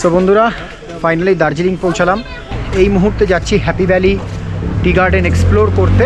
So বন্ধুরা finally Darjeeling পৌঁছালাম। এই মুহূর্তে যাচ্ছি happy valley tea garden explore করতে।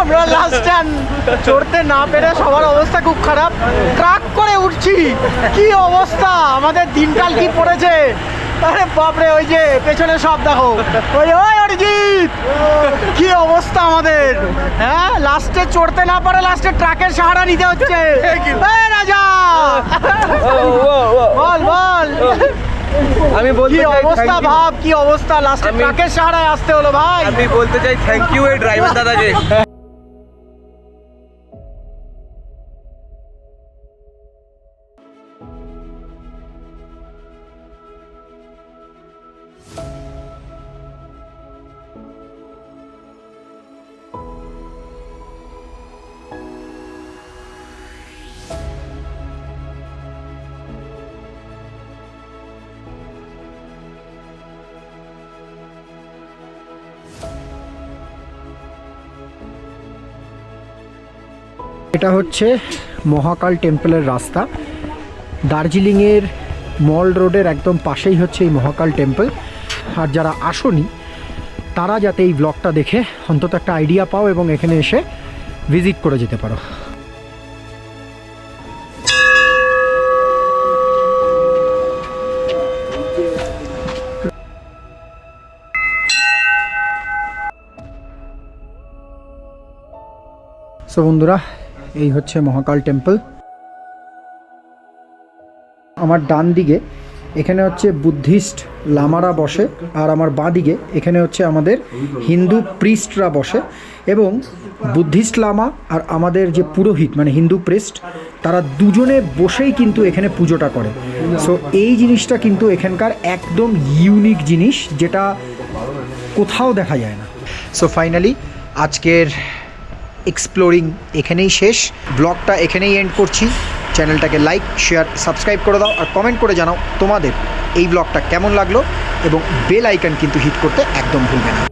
আমরা লাস্ট টাইম চড়তে না পেরে সবার অবস্থা খুব খারাপ, ট্রাক করে উঠছি। কি অবস্থা, আমাদের দিনকাল কি পড়েছে। আরে বাপরে, ওই যে পেছনে সব দেখো, ওই ওই অরিজিৎ, কি অবস্থা আমাদের। হ্যাঁ, লাস্টে চড়তে না পারে লাস্টে ট্রাকের সাহারা নিতে হচ্ছে। রাজা বল বল, আমি বলতে কি চাই অবস্থা, ভাব কি অবস্থা, লাস্টে ট্রাকের সাহারায় আসতে হলো ভাই। আমি বলতে চাই থ্যাংক ইউ এই ড্রাইভার দাদাকে। এটা হচ্ছে মহাকাল টেম্পলের রাস্তা। দার্জিলিংয়ের মল রোডের একদম পাশেই হচ্ছে এই মহাকাল টেম্পল। আর যারা আসোনি তারা যাতে এই ব্লগটা দেখে অন্তত একটা আইডিয়া পাও এবং এখানে এসে ভিজিট করে যেতে পারো। সো বন্ধুরা, এই হচ্ছে মহাকাল টেম্পল। আমার ডান দিকে এখানে হচ্ছে বুদ্ধিস্ট লামারা বসে, আর আমার বাঁ দিকে এখানে হচ্ছে আমাদের হিন্দু প্রিস্টরা বসে। এবং বুদ্ধিস্ট লামা আর আমাদের যে পুরোহিত মানে হিন্দু প্রিস্ট, তারা দুজনে বসেই কিন্তু এখানে পুজোটা করে। সো এই জিনিসটা কিন্তু এখানকার একদম ইউনিক জিনিস, যেটা কোথাও দেখা যায় না। সো ফাইনালি আজকের এক্সপ্লোরিং এখানেই শেষ। ব্লগটা এখানেই এন্ড করছি। চ্যানেলটাকে লাইক, শেয়ার, সাবস্ক্রাইব করে দাও আর কমেন্ট করে জানাও তোমাদের এই ব্লগটা কেমন লাগলো, এবং বেল আইকন কিন্তু হিট করতে একদম ভুলবে না।